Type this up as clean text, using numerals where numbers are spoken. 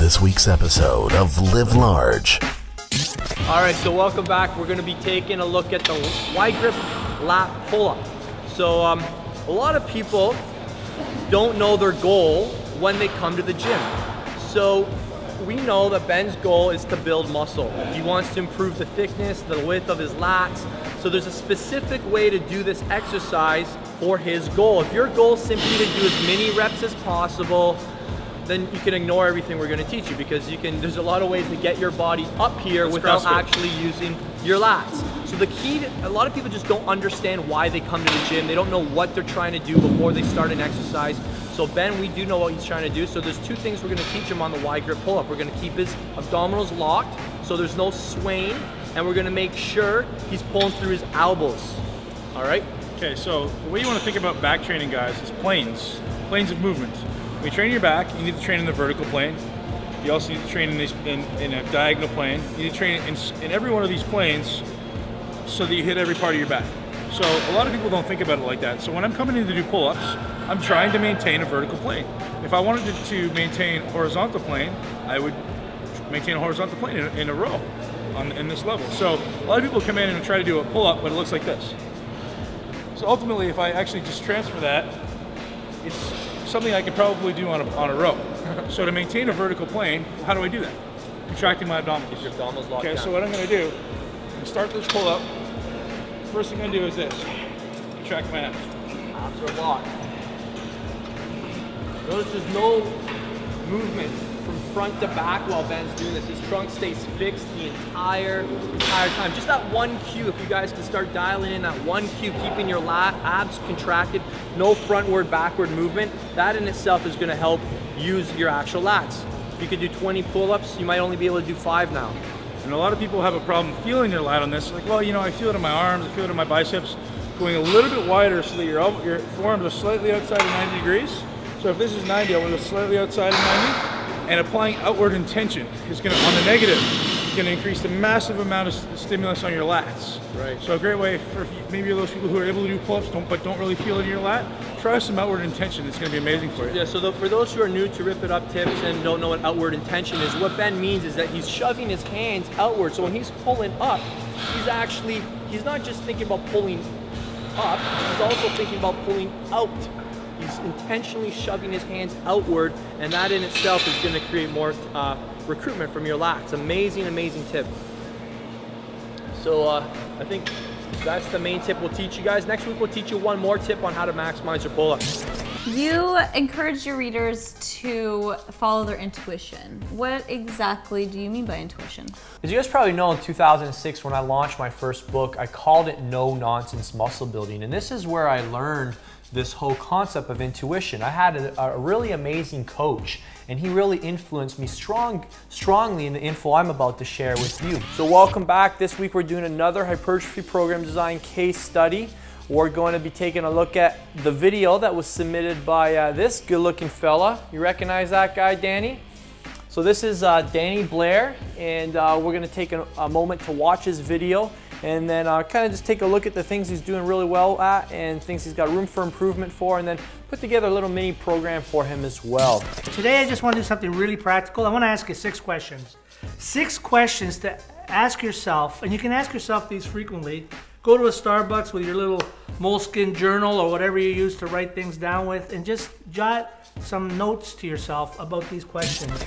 this week's episode of Live Large. All right, so welcome back. We're going to be taking a look at the wide grip lat pull-up. So a lot of people don't know their goal when they come to the gym. So we know that Ben's goal is to build muscle. He wants to improve the thickness, the width of his lats. So there's a specific way to do this exercise for his goal. If your goal is simply to do as many reps as possible, then you can ignore everything we're going to teach you, because there's a lot of ways to get your body up here without actually using your lats. So the key a lot of people just don't understand why they come to the gym. They don't know what they're trying to do before they start an exercise. So Ben, we do know what he's trying to do. So there's two things we're going to teach him on the wide grip pull-up. We're going to keep his abdominals locked so there's no swaying, and we're going to make sure he's pulling through his elbows. All right? Okay, so the way you want to think about back training, guys, is planes of movement. When you train your back, you need to train in the vertical plane. You also need to train in a diagonal plane. You need to train in every one of these planes so that you hit every part of your back. So a lot of people don't think about it like that. So when I'm coming in to do pull-ups, I'm trying to maintain a vertical plane. If I wanted to maintain horizontal plane, I would maintain a horizontal plane in a row in this level. So a lot of people come in and try to do a pull-up, but it looks like this. So ultimately, if I actually just transfer that, it's something I could probably do on a row. So to maintain a vertical plane, how do I do that? Contracting my abdominals. Keep your abdominals locked down. So what I'm going to do, I'm going to start this pull-up. First thing I'm going to do is this. Contract my abs. Abs are locked. Notice there's no movement from front to back while Ben's doing this. His trunk stays fixed the entire time. Just that one cue, if you guys can start dialing in that one cue, keeping your abs contracted, no frontward, backward movement, that in itself is going to help use your actual lats. If you could do 20 pull-ups, you might only be able to do 5 now. And a lot of people have a problem feeling their lat on this. Like, well, you know, I feel it in my arms, I feel it in my biceps. Going a little bit wider so that your forearms are slightly outside of 90 degrees. So if this is 90, I want to go slightly outside of 90. And applying outward intention is going to, on the negative, is going to increase the massive amount of stimulus on your lats. Right. So a great way for maybe those people who are able to do pull-ups but don't really feel it in your lat, try some outward intention. It's going to be amazing for you. Yeah, so for those who are new to Rip It Up tips and don't know what outward intention is, what Ben means is that he's shoving his hands outward. So when he's pulling up, he's not just thinking about pulling up, he's also thinking about pulling out. He's intentionally shoving his hands outward, and that in itself is going to create more recruitment from your lats. Amazing, amazing tip. So I think that's the main tip we'll teach you guys. Next week we'll teach you one more tip on how to maximize your pull-ups. You encourage your readers to follow their intuition. What exactly do you mean by intuition? As you guys probably know, in 2006 when I launched my first book, I called it No Nonsense Muscle Building, and this is where I learned this whole concept of intuition. I had a really amazing coach, and he really influenced me strongly in the info I'm about to share with you. So welcome back. This week we're doing another hypertrophy program design case study. We're going to be taking a look at the video that was submitted by this good-looking fella. You recognize that guy, Danny? So this is Danny Blair, and we're going to take a moment to watch his video, and then kind of just take a look at the things he's doing really well at and things he's got room for improvement for, and then put together a little mini program for him as well. Today I just want to do something really practical. I want to ask you 6 questions. 6 questions to ask yourself, and you can ask yourself these frequently. Go to a Starbucks with your little moleskin journal or whatever you use to write things down with, and just jot some notes to yourself about these questions.